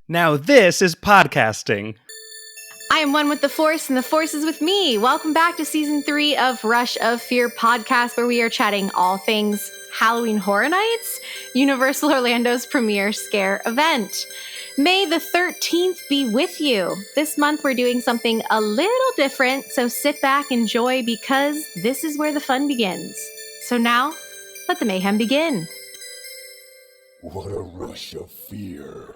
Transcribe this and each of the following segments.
Now this is podcasting. I am one with the Force, and the Force is with me. Welcome back to Season 3 of Rush of Fear podcast, where we are chatting all things Halloween Horror Nights, Universal Orlando's premier scare event. May the 13th be with you. This month we're doing something a little different, so sit back, enjoy, because this is where the fun begins. So now, let the mayhem begin. What a rush of fear.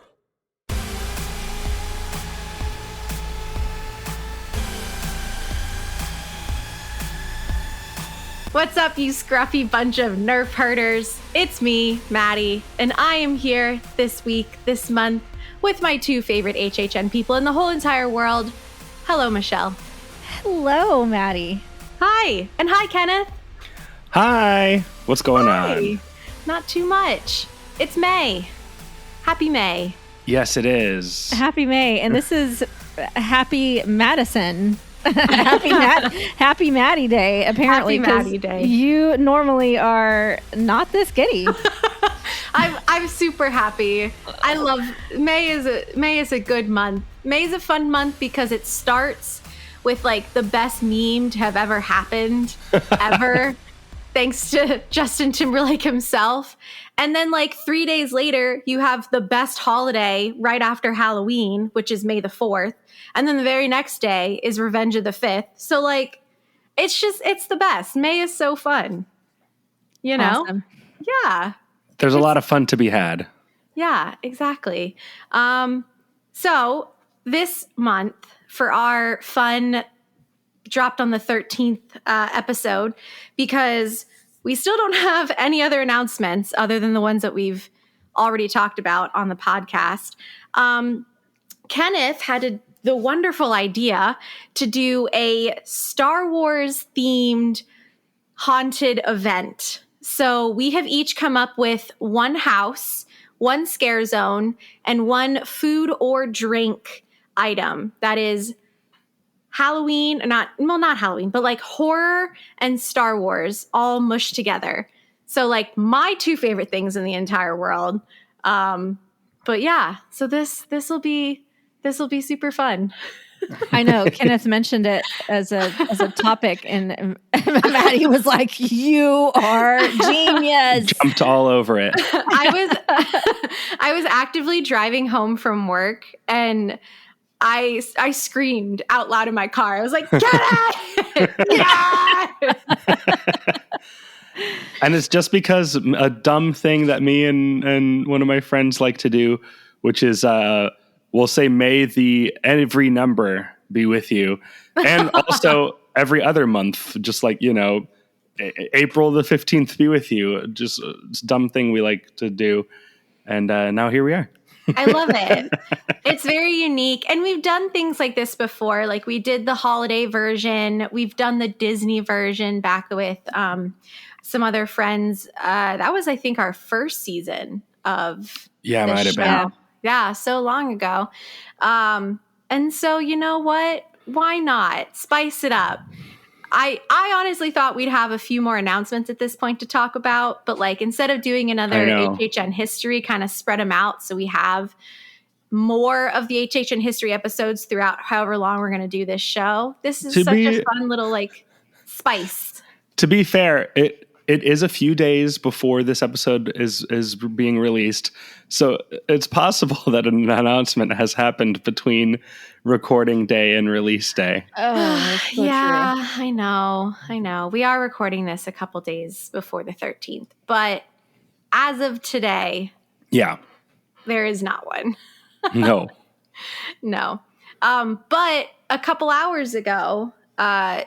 What's up, you scruffy bunch of nerf herders? It's me, Maddie, and I am here this week, this month, with my two favorite HHN people in the whole entire world. Hello, Michelle. Hello, Maddie. Hi, and hi, Kenneth. Hi. What's going on? Not too much. It's May. Happy May. Yes, it is. Happy May, and this is Happy Madison. Happy Maddie Day, apparently. Happy Maddie Day. You normally are not this giddy. I'm super happy. I love May is a good month. May is a fun month because it starts with like the best meme to have ever happened ever. Thanks to Justin Timberlake himself. And then like 3 days later, you have the best holiday right after Halloween, which is May the 4th. And then the very next day is Revenge of the 5th. So like, it's the best. May is so fun. You know? Awesome. Yeah. There's a lot of fun to be had. Yeah, exactly. So this month for our fun dropped on the 13th episode, because we still don't have any other announcements other than the ones that we've already talked about on the podcast. Kenneth had the wonderful idea to do a Star Wars themed haunted event. So we have each come up with one house, one scare zone, and one food or drink item that is Halloween, not Halloween, but like horror and Star Wars all mushed together. So like my two favorite things in the entire world. But yeah, so this will be super fun. I know Kenneth mentioned it as a topic, and Maddie was like, "You are genius!" Jumped all over it. I was actively driving home from work, and I screamed out loud in my car. I was like, "Get it! Yeah!" And it's just because a dumb thing that me and one of my friends like to do, which is we'll say, "May the every number be with you," and also every other month, just like, you know, April the 15th be with you. Just it's a dumb thing we like to do, and now here we are. I love it. It's very unique. And we've done things like this before. Like we did the holiday version. We've done the Disney version back with some other friends. That was, I think, our first season of Yeah, the might have show. been. Yeah, so long ago. And so, you know what? Why not? Spice it up. I honestly thought we'd have a few more announcements at this point to talk about, but like instead of doing another HHN history, kind of spread them out so we have more of the HHN history episodes throughout however long we're going to do this show. This is a fun little like spice. To be fair, it is a few days before this episode is being released, so it's possible that an announcement has happened between recording day and release day. Oh, that's so yeah, true. I know. We are recording this a couple days before the 13th, but as of today, Yeah. there is not one. No. No. But a couple hours ago,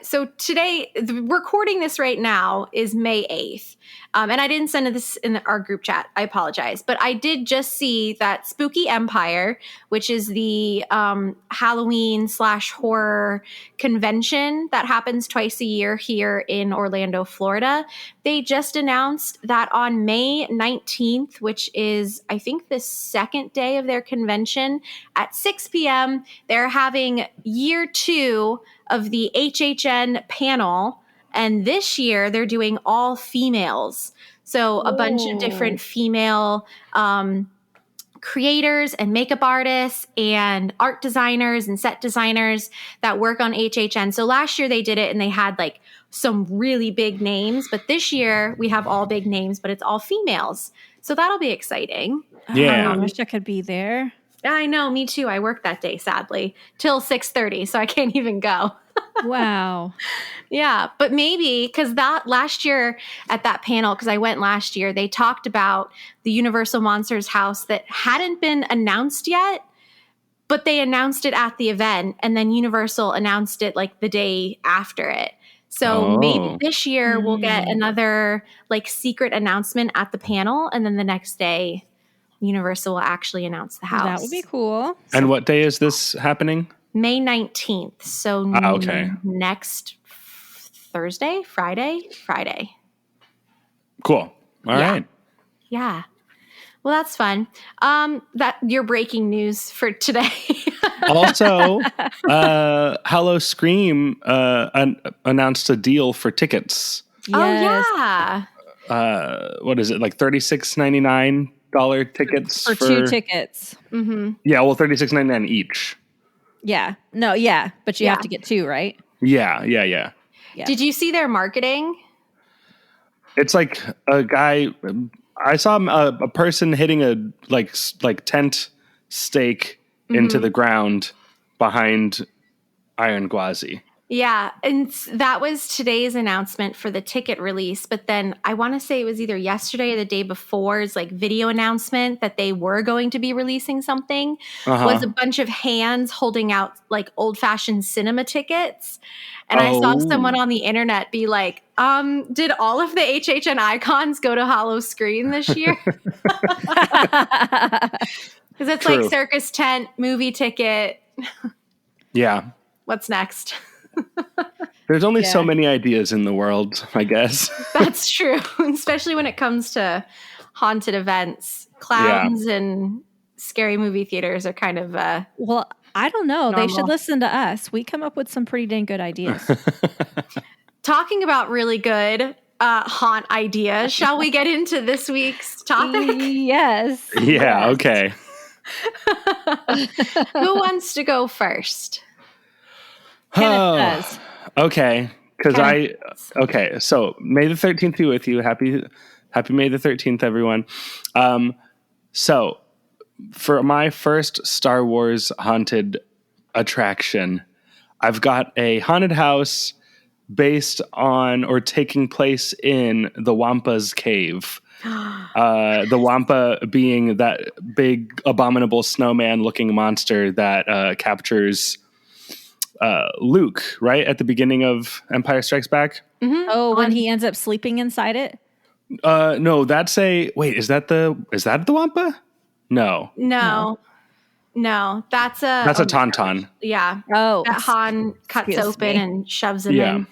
so today, recording this right now is May 8th. And I didn't send this in our group chat. I apologize. But I did just see that Spooky Empire, which is the Halloween/horror convention that happens twice a year here in Orlando, Florida. They just announced that on May 19th, which is, I think, the second day of their convention, at 6 p.m., they're having year 2 of the HHN panel. And this year they're doing all females. So a bunch of different female creators and makeup artists and art designers and set designers that work on HHN. So last year they did it and they had like some really big names, but this year we have all big names, but it's all females. So that'll be exciting. Yeah. I wish I could be there. I know, me too. I worked that day, sadly, till 6:30, so I can't even go. Wow. Yeah, but maybe because that last year at that panel, because I went last year, they talked about the Universal Monsters house that hadn't been announced yet, but they announced it at the event, and then Universal announced it like the day after it. So maybe this year we'll get another like secret announcement at the panel, and then the next day Universal will actually announce the house. That would be cool. And what day is this happening? May 19th. So next Friday. Cool. All right. Yeah. Well, that's fun. That your breaking news for today. Also, Hello Scream announced a deal for tickets. Yes. Oh yeah. What is it, like $36.99 tickets For 2 tickets. Mm-hmm. Yeah, well, $36.99 each. Yeah. No, yeah. But you have to get 2, right? Yeah. Yeah. Did you see their marketing? It's like a guy. I saw a person hitting a like tent stake into the ground behind Iron Gwazi. Yeah, and that was today's announcement for the ticket release. But then I want to say it was either yesterday or the day before's like video announcement that they were going to be releasing something was a bunch of hands holding out like old-fashioned cinema tickets. And I saw someone on the internet be like, did all of the HHN icons go to Hollow Screen this year? Because it's like circus tent, movie ticket. Yeah. What's next? There's only so many ideas in the world, I guess. That's true, especially when it comes to haunted events. Clowns and scary movie theaters are kind of well, I don't know. normal. They should listen to us. We come up with some pretty dang good ideas. Talking about really good haunt ideas, shall we get into this week's topic? Yes. Yeah, okay. Who wants to go first? Kenneth does. Okay, because so May the 13th be with you. Happy May the 13th, everyone. So for my first Star Wars haunted attraction, I've got a haunted house based on or taking place in the Wampa's cave. The Wampa being that big abominable snowman looking monster that captures Luke, right at the beginning of Empire Strikes Back. Mm-hmm. Oh, when he ends up sleeping inside it? No, that's is that the Wampa? No, that's a Tauntaun. Yeah. Oh, that Han cuts open and shoves him in.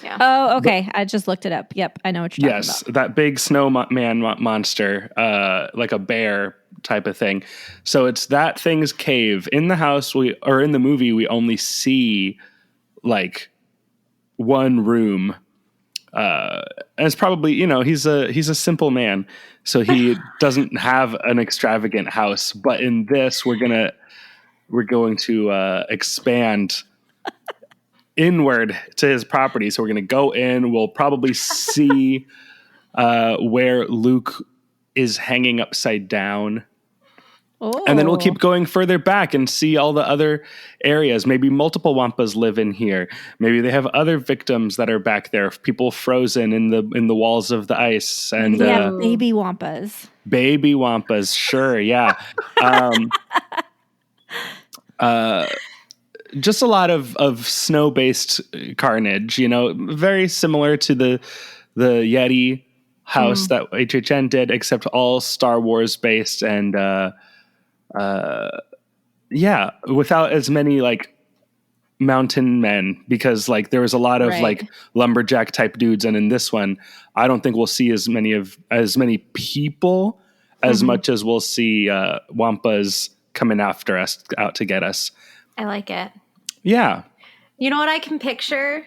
Yeah. Oh, okay. I just looked it up. Yep, I know what you're talking about. That big snowman monster, like a bear type of thing. So it's that thing's cave. In the house, in the movie, we only see like one room. And it's probably, he's a simple man, so he doesn't have an extravagant house. But in this, we're going to expand inward to his property. So we're going to go in. We'll probably see where Luke is hanging upside down. Oh. And then we'll keep going further back and see all the other areas. Maybe multiple Wampas live in here. Maybe they have other victims that are back there. People frozen in the walls of the ice. And baby Wampas. Baby Wampas, sure, yeah. Just a lot of snow-based carnage. Very similar to the Yeti house that HHN did, except all Star Wars based and without as many like mountain men, because like there was a lot of like lumberjack type dudes, and in this one I don't think we'll see as many people as much as we'll see Wampas coming after us, out to get us. I like it. Yeah. You know what I can picture?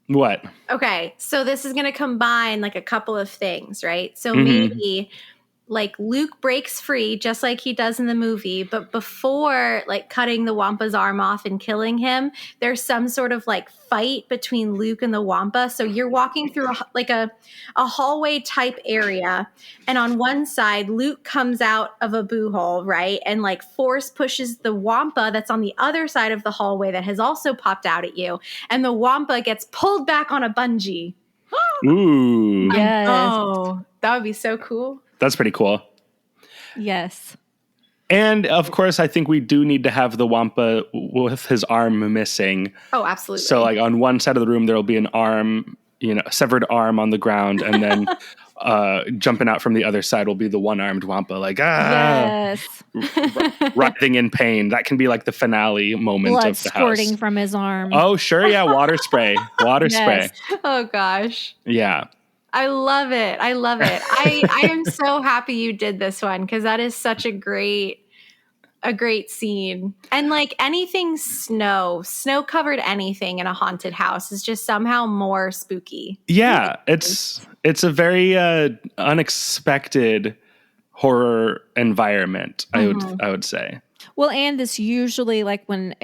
What? Okay, so this is going to combine like a couple of things, right? So maybe like Luke breaks free just like he does in the movie, but before like cutting the Wampa's arm off and killing him, there's some sort of like fight between Luke and the Wampa. So you're walking through a hallway type area, and on one side Luke comes out of a boo hole, right? And like force pushes the Wampa that's on the other side of the hallway that has also popped out at you, and the Wampa gets pulled back on a bungee. Ooh. Yes. Oh, that would be so cool. That's pretty cool. Yes. And of course, I think we do need to have the Wampa with his arm missing. Oh, absolutely. So like on one side of the room, there will be an arm, severed arm on the ground. And then jumping out from the other side will be the one-armed Wampa, like, Yes. writhing in pain. That can be like the finale moment Blood of the squirting house. from his arm. Oh, sure. Yeah. Water spray. Water Yes. spray. Oh, gosh. Yeah. I love it. I love it. I am so happy you did this one because that is such a great scene. And like anything snow covered anything in a haunted house is just somehow more spooky. Yeah. It's a very unexpected horror environment, I would say. Well, and this usually, like when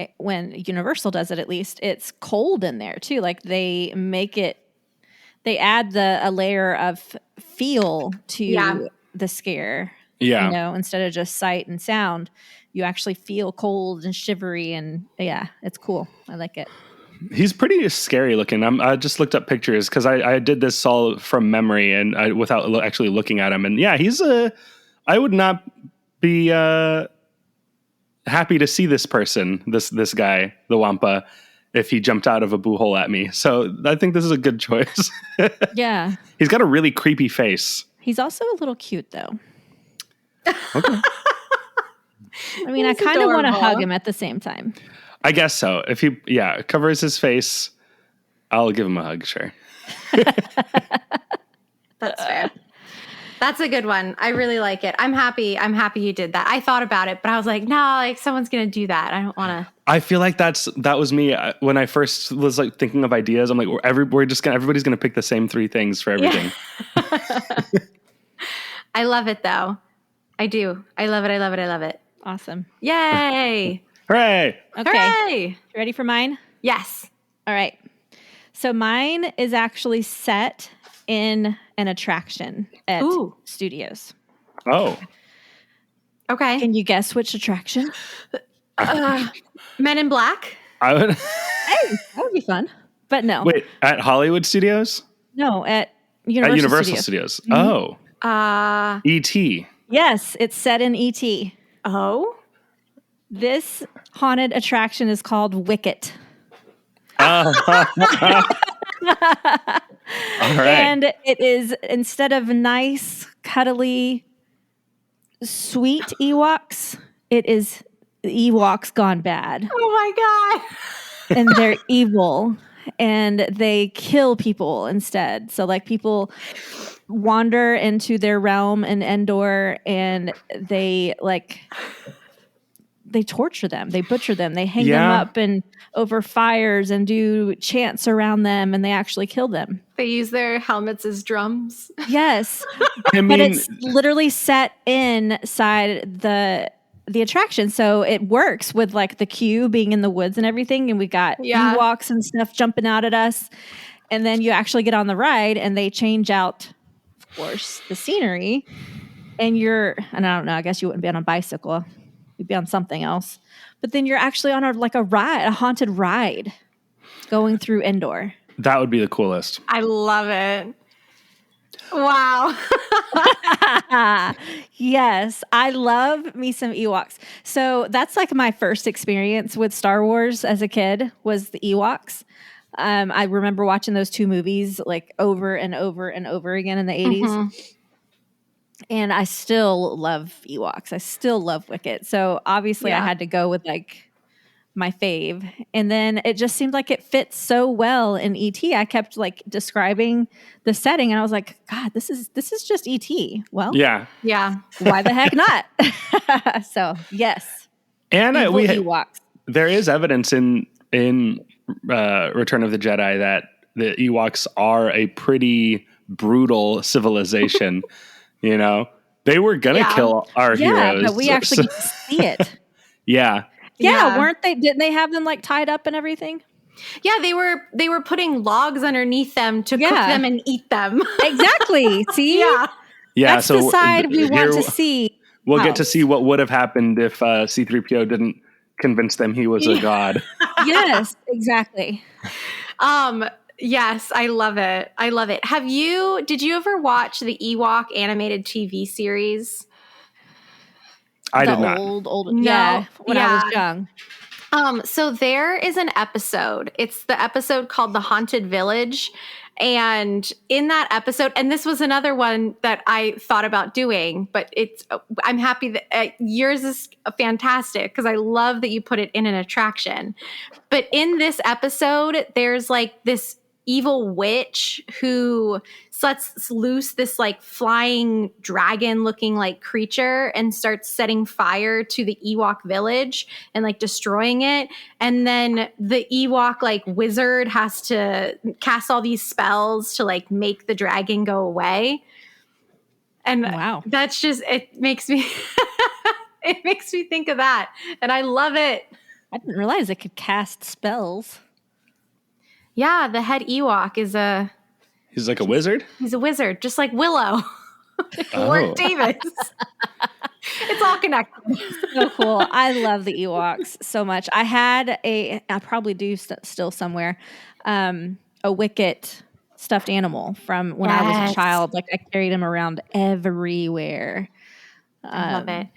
Universal does it, at least it's cold in there too. Like they add a layer of feel to the scare. Yeah. Instead of just sight and sound, you actually feel cold and shivery, and yeah, it's cool. I like it. He's pretty scary looking. I just looked up pictures because I did this all from memory and without actually looking at him. And yeah, I would not be happy to see this person, this guy, the Wampa, if he jumped out of a boo hole at me. So I think this is a good choice. Yeah. He's got a really creepy face. He's also a little cute, though. Okay. I mean, I kind of want to hug him at the same time. I guess so. If he, covers his face, I'll give him a hug, sure. That's fair. That's a good one. I really like it. I'm happy you did that. I thought about it, but I was like, no, like someone's going to do that. I don't want to. I feel like that was me when I first was like thinking of ideas. I'm like, everybody's going to pick the same three things for everything. Yeah. I love it though. I do. I love it. I love it. I love it. Awesome. Yay. Hooray. Okay. Hooray. You ready for mine? Yes. All right. So mine is actually set in an attraction at studios. Oh. Okay. Can you guess which attraction? Men in Black? I would. Hey, that would be fun. But no. Wait, at Hollywood Studios? No, at Universal, At Universal Studios. Mm-hmm. Oh. E.T. Yes, it's set in E.T. Oh. This haunted attraction is called Wicket. All right. And it is, instead of nice, cuddly, sweet Ewoks, it is Ewoks gone bad. Oh my God. And they're evil. And they kill people instead. So like people wander into their realm in Endor and they torture them. They butcher them. They hang them up and over fires and do chants around them, and they actually kill them. They use their helmets as drums. Yes. I mean, but it's literally set inside the attraction. So it works with like the queue being in the woods and everything. And we got Ewoks and stuff jumping out at us. And then you actually get on the ride and they change out, of course, the scenery. And I don't know, I guess you wouldn't be on a bicycle. You'd be on something else. But then you're actually on a haunted ride going through Endor. That would be the coolest. I love it. Wow. Yes, I love me some Ewoks. So that's like my first experience with Star Wars as a kid was the Ewoks. I remember watching those two movies like over and over and over again in the 80s. Mm-hmm. And I still love Ewoks. I still love Wicket. So obviously I had to go with like my fave. And then it just seemed like it fits so well in E.T. I kept like describing the setting and I was like, God, this is just E.T. Well, yeah. Why the heck not? So yes. And there is evidence in Return of the Jedi that the Ewoks are a pretty brutal civilization. You know, They were gonna kill our heroes. But we actually get to see it. Yeah. Yeah, weren't they? Didn't they have them like tied up and everything? Yeah, they were putting logs underneath them to cook them and eat them. Exactly. See? Yeah. That's the side we want to see. We'll get to see what would have happened if C-3PO didn't convince them he was a god. Yes, exactly. Yes, I love it. I love it. Did you ever watch the Ewok animated TV series? I did not. Old, no, when I was young. So there is an episode. It's the episode called The Haunted Village. And in that episode, and this was another one that I thought about doing, but I'm happy that yours is fantastic because I love that you put it in an attraction. But in this episode, there's like this evil witch who lets loose this like flying dragon looking like creature and starts setting fire to the Ewok village and like destroying it. And then the Ewok like wizard has to cast all these spells to like make the dragon go away. And that's just, it makes me think of that. And I love it. I didn't realize it could cast spells. Yeah, the head Ewok is He's like a wizard? He's a wizard, just like Willow. Warwick Davis. It's all connected. So cool. I love the Ewoks so much. I probably do still somewhere, a Wicket stuffed animal from when I was a child. Like I carried him around everywhere. I love it.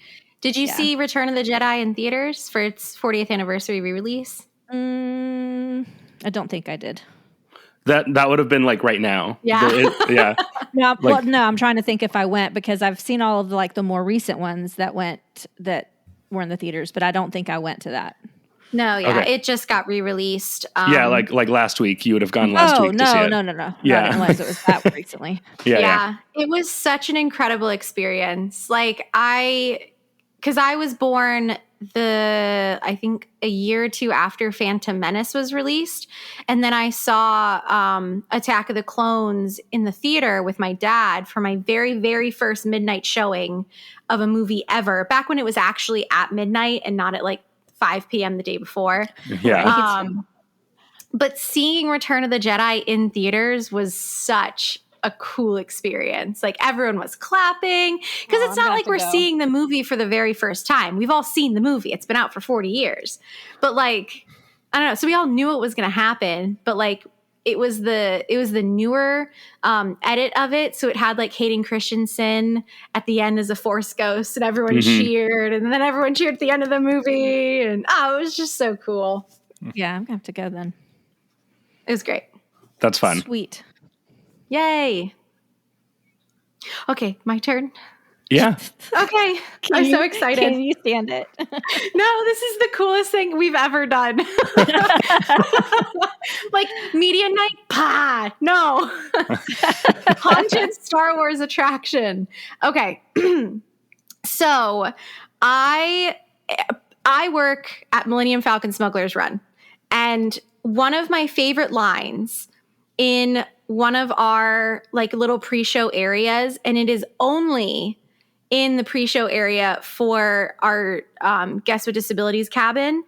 Did you see Return of the Jedi in theaters for its 40th anniversary re-release? I don't think I did. That would have been like right now. Yeah. No, I'm trying to think if I went because I've seen all of the more recent ones that were in the theaters, but I don't think I went to that. No, it just got re-released. Like last week. You would have gone last week to see it. No. Yeah. Not unless it was that recently. Yeah. It was such an incredible experience. Like because I was born I think a year or two after Phantom Menace was released. And then I saw Attack of the Clones in the theater with my dad for my very, very first midnight showing of a movie ever, back when it was actually at midnight and not at like 5 p.m. the day before. Yeah. But seeing Return of the Jedi in theaters was such a cool experience. Like everyone was clapping because it's not like we're seeing the movie for the very first time. We've all seen the movie. It's been out for 40 years. But like, I don't know. So we all knew it was going to happen, but like it was the newer edit of it. So it had like Hayden Christensen at the end as a Force ghost and everyone cheered, and then everyone cheered at the end of the movie. And it was just so cool. Yeah, I'm going to have to go then. It was great. That's fun. Sweet. Yay. Okay, my turn. Yeah. Okay. I'm so excited. Can you stand it? No, this is the coolest thing we've ever done. Like media night? No. Haunted Star Wars attraction. Okay. So I work at Millennium Falcon Smuggler's Run. And one of my favorite lines in one of our like little pre-show areas, and it is only in the pre-show area for our guests with disabilities cabin.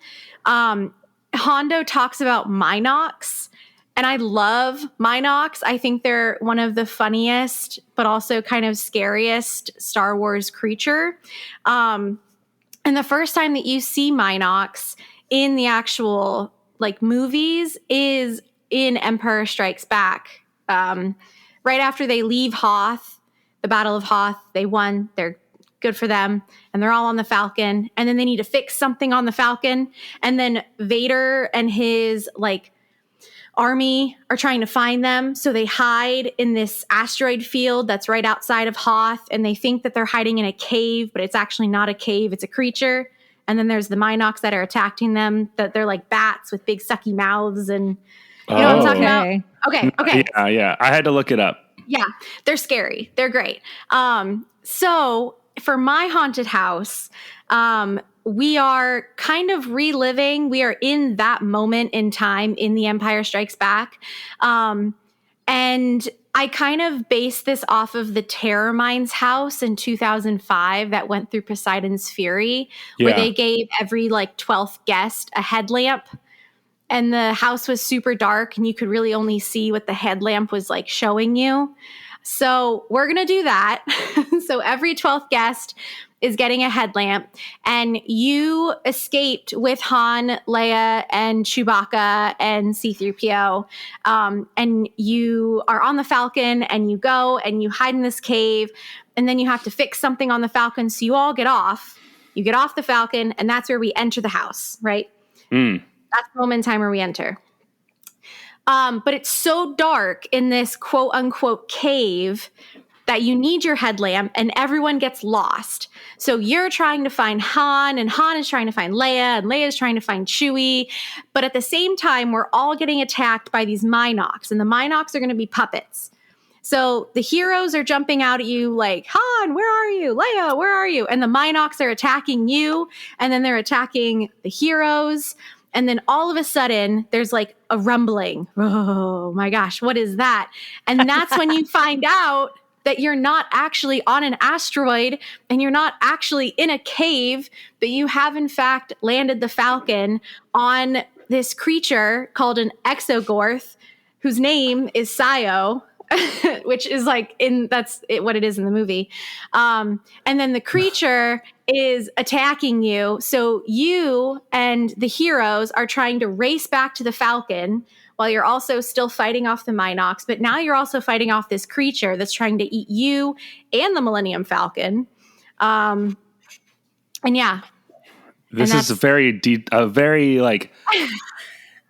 Hondo talks about Minox, and I love Minox. I think they're one of the funniest, but also kind of scariest Star Wars creature. And the first time that you see Minox in the actual like movies is in Empire Strikes Back. Right after they leave Hoth, the Battle of Hoth, they won. They're good for them. And they're all on the Falcon. And then they need to fix something on the Falcon. And then Vader and his like army are trying to find them. So they hide in this asteroid field that's right outside of Hoth. And they think that they're hiding in a cave, but it's actually not a cave. It's a creature. And then there's the Minox that are attacking them, that they're like bats with big sucky mouths. And you know what I'm talking about? Okay. Yeah. I had to look it up. Yeah, they're scary. They're great. So for my haunted house, we are kind of reliving. We are in that moment in time in The Empire Strikes Back. And I kind of based this off of the Terror Mines house in 2005 that went through Poseidon's Fury, where they gave every like 12th guest a headlamp. And the house was super dark and you could really only see what the headlamp was like showing you. So we're going to do that. So every 12th guest is getting a headlamp, and you escaped with Han, Leia, and Chewbacca and C-3PO. And you are on the Falcon and you go and you hide in this cave, and then you have to fix something on the Falcon. So you all get off. You get off the Falcon, and that's where we enter the house, right? That's the moment in time where we enter. But it's so dark in this quote unquote cave that you need your headlamp, and everyone gets lost. So you're trying to find Han, and Han is trying to find Leia, and Leia is trying to find Chewie. But at the same time, we're all getting attacked by these Minocs, and the Minocs are going to be puppets. So the heroes are jumping out at you like, Han, where are you? Leia, where are you? And the Minocs are attacking you, and then they're attacking the heroes. And then all of a sudden, there's like a rumbling. Oh my gosh, what is that? And that's when you find out that you're not actually on an asteroid and you're not actually in a cave, but you have in fact landed the Falcon on this creature called an Exogorth, whose name is Sio. Which is like what it is in the movie. And then the creature is attacking you. So you and the heroes are trying to race back to the Falcon while you're also still fighting off the Minocs. But now you're also fighting off this creature that's trying to eat you and the Millennium Falcon. And yeah. This is a very like...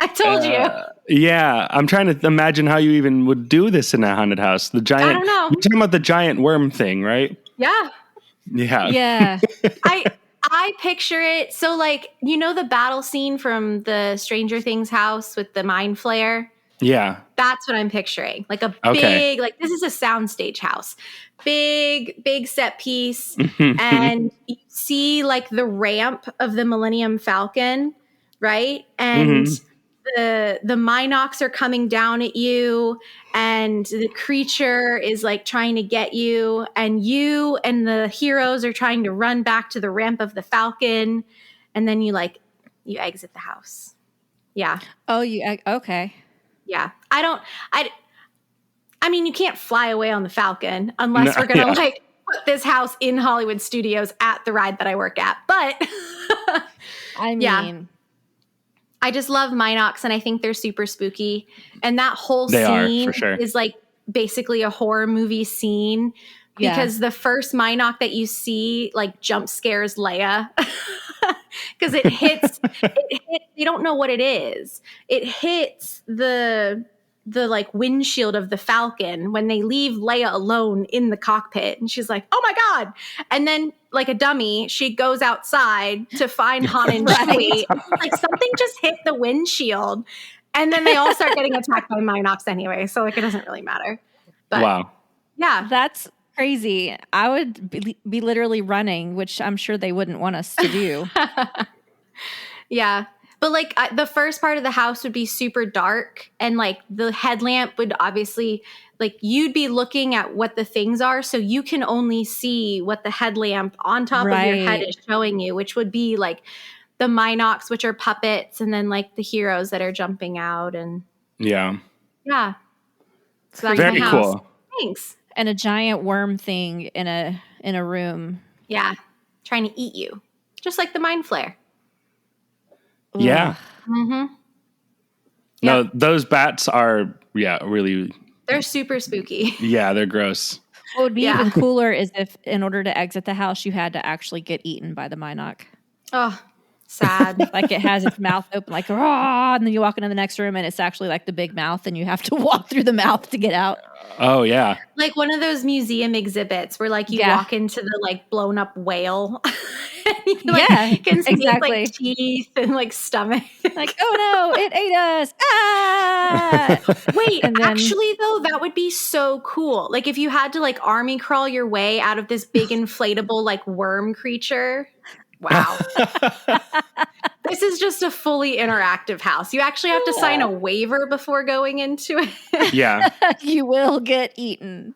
I told you. Yeah, I'm trying to imagine how you even would do this in a haunted house. The giant. I don't know. You're talking about the giant worm thing, right? Yeah. Yeah. I picture it. So like, you know, the battle scene from the Stranger Things house with the mind flare? Yeah. That's what I'm picturing. Like a big, like this is a soundstage house. Big set piece. And you see like the ramp of the Millennium Falcon, right? And the Minocs are coming down at you, and the creature is like trying to get you, and the heroes are trying to run back to the ramp of the Falcon, and then you exit the house. Yeah. Oh, okay. Yeah. I mean, you can't fly away on the Falcon unless we're going to like put this house in Hollywood Studios at the ride that I work at. But I mean, I just love Minocs, and I think they're super spooky. And that whole scene for sure. is like basically a horror movie scene, because the first Minoc that you see like jump scares Leia because it hits, you don't know what it is. It hits the like windshield of the Falcon when they leave Leia alone in the cockpit, and she's like, oh my God. And then like a dummy, she goes outside to find Han and Chewie. Like something just hit the windshield, and then they all start getting attacked by Minocs anyway. So like it doesn't really matter. But, wow. Yeah. That's crazy. I would be literally running, which I'm sure they wouldn't want us to do. Yeah. But like the first part of the house would be super dark, and like the headlamp would obviously, like you'd be looking at what the things are, so you can only see what the headlamp on top of your head is showing you, which would be like the Minocs, which are puppets, and then like the heroes that are jumping out. And yeah. So that's very my house. cool. Thanks. And a giant worm thing in a room. Yeah, trying to eat you, just like the mind flare. Yeah. Mm-hmm. No, those bats are really. They're super spooky. Yeah, they're gross. What would be even cooler is if, in order to exit the house, you had to actually get eaten by the Minoc. Oh, sad. Like it has its mouth open, like, raw, and then you walk into the next room and it's actually like the big mouth, and you have to walk through the mouth to get out. Oh, yeah. Like one of those museum exhibits where like you walk into the like blown up whale. You, like, you can see exactly. its, like teeth and like stomach. Like, oh no, it ate us. Ah! Wait, actually though, that would be so cool. Like if you had to like army crawl your way out of this big inflatable like worm creature. Wow. This is just a fully interactive house. You actually have to sign a waiver before going into it. Yeah. You will get eaten.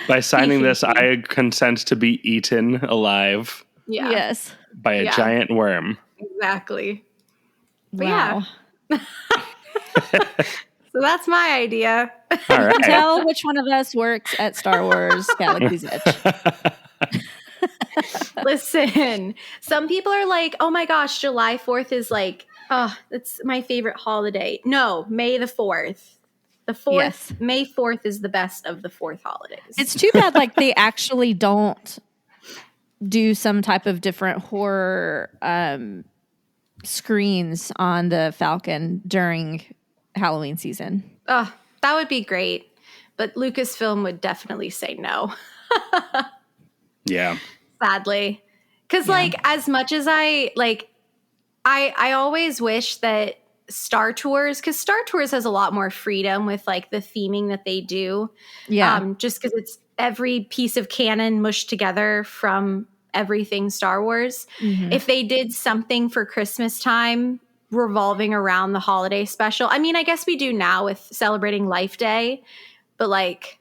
By signing this, I consent to be eaten alive Yeah. Yes. by a giant worm. Exactly. But Wow. So that's my idea. All You can right. tell which one of us works at Star Wars Galaxy's Edge. Listen, some people are like, oh my gosh, July 4th is like, oh, it's my favorite holiday. No, May the 4th. The 4th, Yes. May 4th is the best of the 4th holidays. It's too bad like they actually don't do some type of different horror screens on the Falcon during Halloween season. Oh, that would be great. But Lucasfilm would definitely say no. Yeah. Sadly. Because like as much as I always wish that Star Tours, because Star Tours has a lot more freedom with like the theming that they do. Yeah. Just because it's every piece of canon mushed together from everything Star Wars. Mm-hmm. If they did something for Christmas time revolving around the holiday special, I mean, I guess we do now with celebrating Life Day, but like,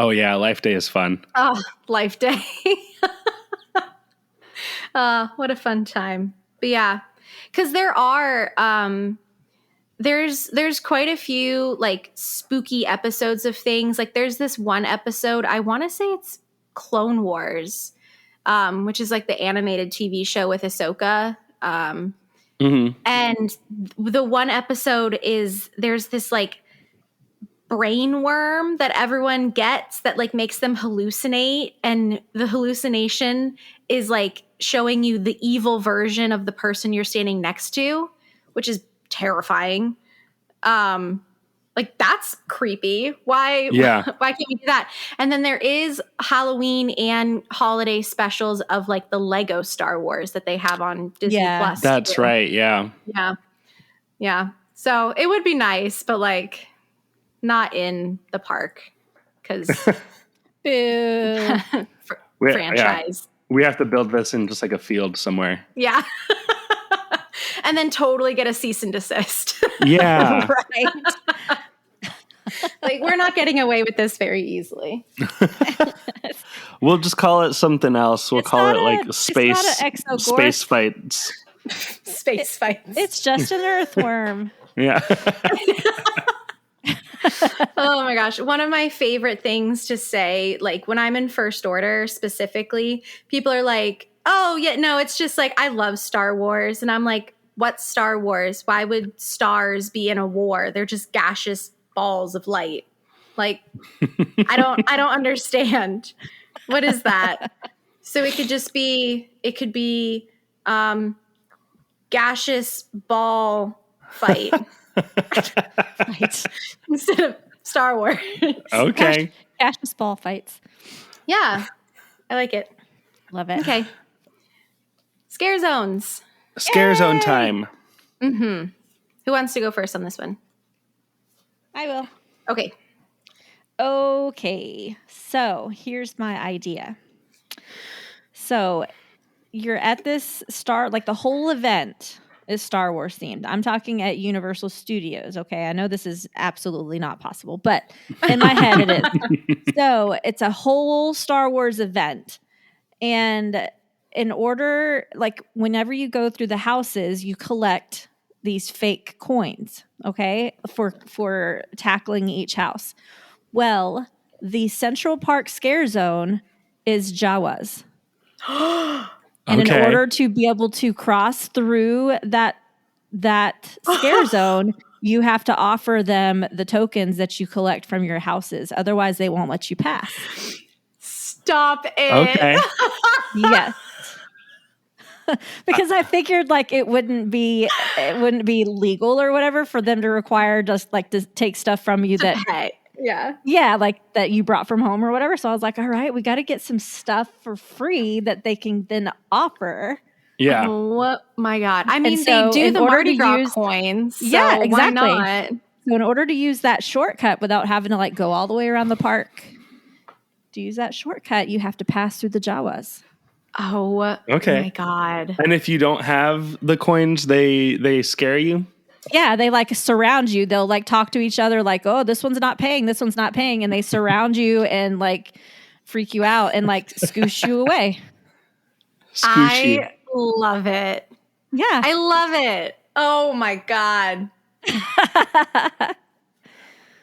Oh, yeah. Life Day is fun. oh, Life Day. What a fun time. But yeah, because there are there's quite a few like spooky episodes of things. Like there's this one episode, I want to say it's Clone Wars, which is like the animated TV show with Ahsoka. Mm-hmm. And the one episode is there's this like brain worm that everyone gets that like makes them hallucinate, and the hallucination is like showing you the evil version of the person you're standing next to, which is terrifying. Like that's creepy. Why can't we do that? And then there is Halloween and holiday specials of like the Lego Star Wars that they have on Disney Plus. That's too. right. Yeah. Yeah. So it would be nice, but like not in the park because Boo. franchise. We have to build this in just like a field somewhere. Yeah. And then totally get a cease and desist. Yeah. Right. Like we're not getting away with this very easily. We'll just call it something else. We'll It's call not it a- like it's not a exogorth. space fights. Space fights. It's just an earthworm. Yeah. Oh my gosh. One of my favorite things to say, like when I'm in First Order specifically, people are like, oh, yeah, no, it's just like, I love Star Wars. And I'm like, what's Star Wars? Why would stars be in a war? They're just gaseous balls of light. Like, I don't understand. What is that? So it could be gaseous ball fight. Right. Instead of Star Wars. Okay. Gaseous ball fights. Yeah, I like it. Love it. Okay. Scare zones. Scare zone time. Mm-hmm. Who wants to go first on this one? I will. Okay. Okay. So here's my idea. So you're at this like the whole event is Star Wars themed. I'm talking at Universal Studios. Okay. I know this is absolutely not possible, but in my head it is. So it's a whole Star Wars event. And in order, like whenever you go through the houses, you collect these fake coins, okay, for tackling each house. Well, the Central Park Scare Zone is Jawas. And in order to be able to cross through that scare zone, you have to offer them the tokens that you collect from your houses. Otherwise, they won't let you pass. Stop it. Okay. Yes. Because I figured like it wouldn't be legal or whatever for them to require just like to take stuff from you that Hey. Yeah. yeah, like that you brought from home or whatever. So I was like, all right, we got to get some stuff for free that they can then offer. Yeah. Oh my God. I mean, so they do in the order Mardi to Gras use- coins. So Yeah, exactly. Why not? So in order to use that shortcut without having to like go all the way around the park, to use that shortcut, you have to pass through the Jawas. Oh, Okay. my God. And if you don't have the coins, they scare you? Yeah, they like surround you. They'll like talk to each other like, oh, this one's not paying. This one's not paying. And they surround you and like freak you out and like scoosh you away. Scooshy. I love it. Yeah. I love it. Oh my God.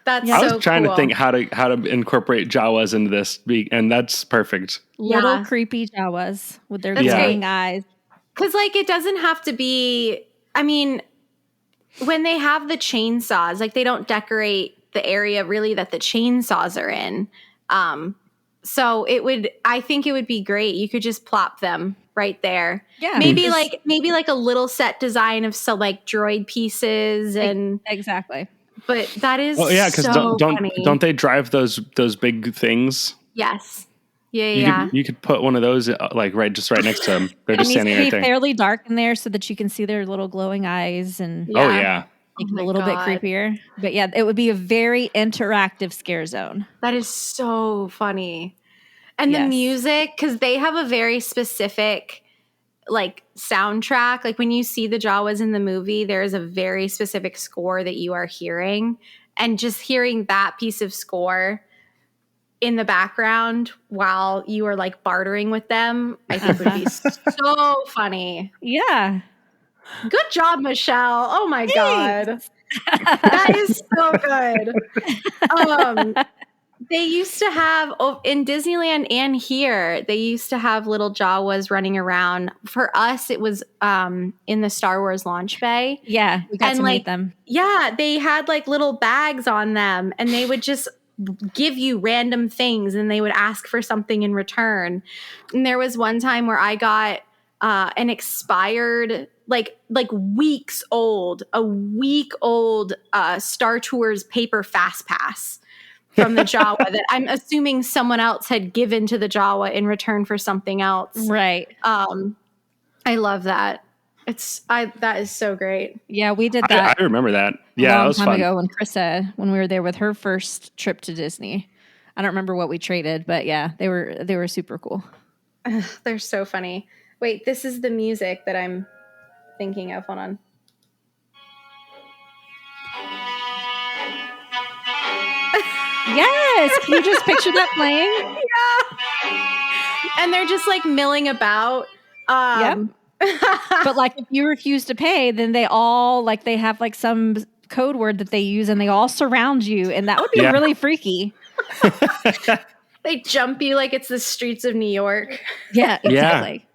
That's I so was trying cool. to think how to incorporate Jawas into this, and that's perfect. Little Yeah. creepy Jawas with their That's glowing great. eyes. Because, like, it doesn't have to be, I mean, when they have the chainsaws, like, they don't decorate the area really that the chainsaws are in. So I think it would be great. You could just plop them right there. Yeah. Maybe like a little set design of some like droid pieces and Exactly. but that is because so funny. don't they drive those big things? Yes. Yeah. You could put one of those like right next to them. They're It just needs standing to be right there. fairly dark in there so that you can see their little glowing eyes and Oh yeah. make Oh it my a little God. bit creepier. But yeah, it would be a very interactive scare zone. That is so funny. And the Yes. music, because they have a very specific like soundtrack. Like when you see the Jawas in the movie, there is a very specific score that you are hearing. And just hearing that piece of score in the background while you are like bartering with them, I think would be so funny. Yeah. Good job, Michelle. Oh my God. That is so good. They used to have in Disneyland and here, they used to have little Jawas running around. For us, it was in the Star Wars launch bay. Yeah. We got And to like, meet them. Yeah, they had like little bags on them and they would just give you random things and they would ask for something in return. And there was one time where I got an expired like weeks old, a week old Star Tours paper fast pass from the Jawa that I'm assuming someone else had given to the Jawa in return for something else. Right. I love that. That is so great. Yeah, we did that. I remember that. A Yeah, that long was time fun. ago when Krista, when we were there with her first trip to Disney. I don't remember what we traded, but yeah, they were super cool. They're so funny. Wait, this is the music that I'm thinking of. Hold on. Yes, can you just picture that playing? Yeah. And they're just like milling about. Yep. But like if you refuse to pay, then they all like they have like some code word that they use and they all surround you and that would be really freaky. They jump you like it's the streets of New York. Yeah, exactly.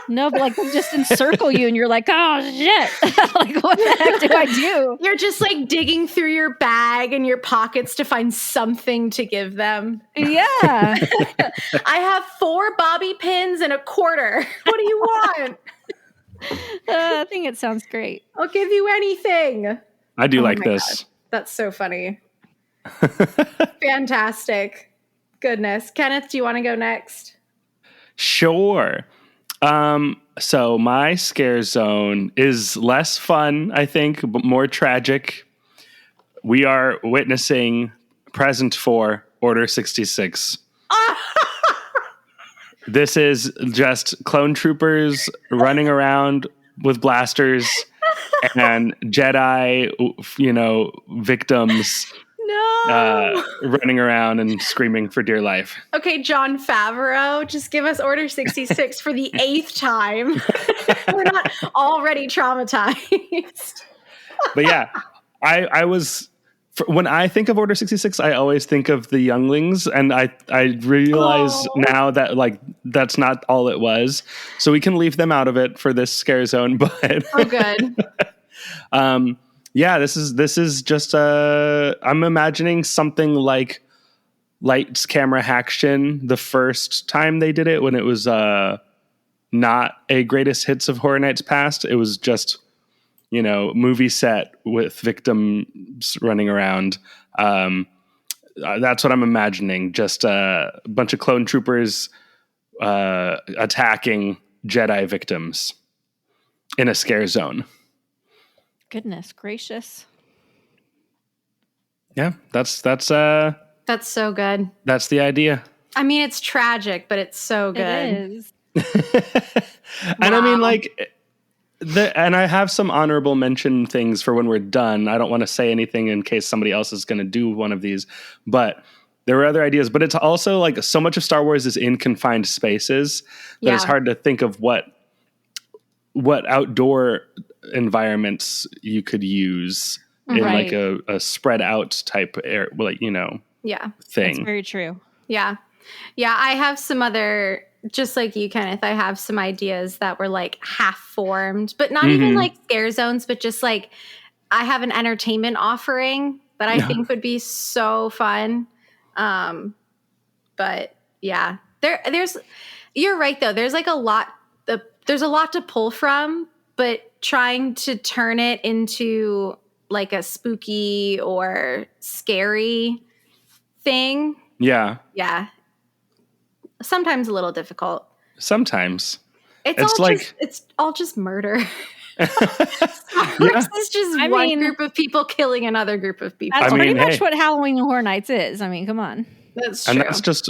No, but like they just encircle you and you're like, oh shit. Like what the heck do I do? You're just like digging through your bag and your pockets to find something to give them. Yeah. I have 4 bobby pins and a quarter. What do you want? I think it sounds great. I'll give you anything. I do like my this. God. That's so funny. Fantastic. Goodness. Kenneth, do you want to go next? Sure. So my scare zone is less fun, I think, but more tragic. We are witnessing present for Order 66. This is just clone troopers running around with blasters and Jedi, victims No. running around and screaming for dear life. Okay, Jon Favreau, just give us Order 66 for the 8th time. We're not already traumatized. But yeah, I was when I think of Order 66, I always think of the younglings, and I realize now that like that's not all it was. So we can leave them out of it for this scare zone. But Oh, good. yeah, this is just I'm imagining something like Lights Camera Action the first time they did it when it was not a greatest hits of Horror Nights Past. It was just movie set with victims running around. That's what I'm imagining. Just a bunch of clone troopers attacking Jedi victims in a scare zone. Goodness gracious. Yeah, that's That's so good. That's the idea. I mean, it's tragic, but it's so good. It is. And I mean, Wow. like, and I have some honorable mention things for when we're done. I don't want to say anything in case somebody else is going to do one of these, but there were other ideas. But it's also like so much of Star Wars is in confined spaces that it's hard to think of what outdoor environments you could use in like a spread out type air, like, you know, Yeah. thing. That's very true. Yeah. Yeah. I have some other, just like you, Kenneth, I have some ideas that were like half formed, but not even like scare zones, but just like I have an entertainment offering that I think would be so fun. But yeah, there's, you're right though. There's like there's a lot to pull from, but trying to turn it into like a spooky or scary thing. Yeah. Yeah. Sometimes a little difficult. Sometimes. It's all just murder. Star Wars is just one group of people killing another group of people. That's pretty much what Halloween Horror Nights is. I mean, come on. That's true. And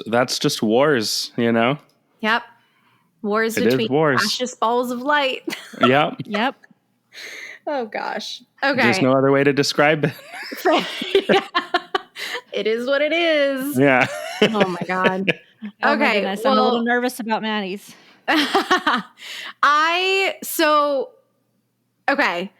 that's just wars, you know? Yep. Wars between precious balls of light. Yep. Yep. Oh gosh. Okay. There's no other way to describe it. Yeah. It is what it is. Yeah. Oh my God. Oh okay. My goodness. I'm a little nervous about Maddie's. Okay.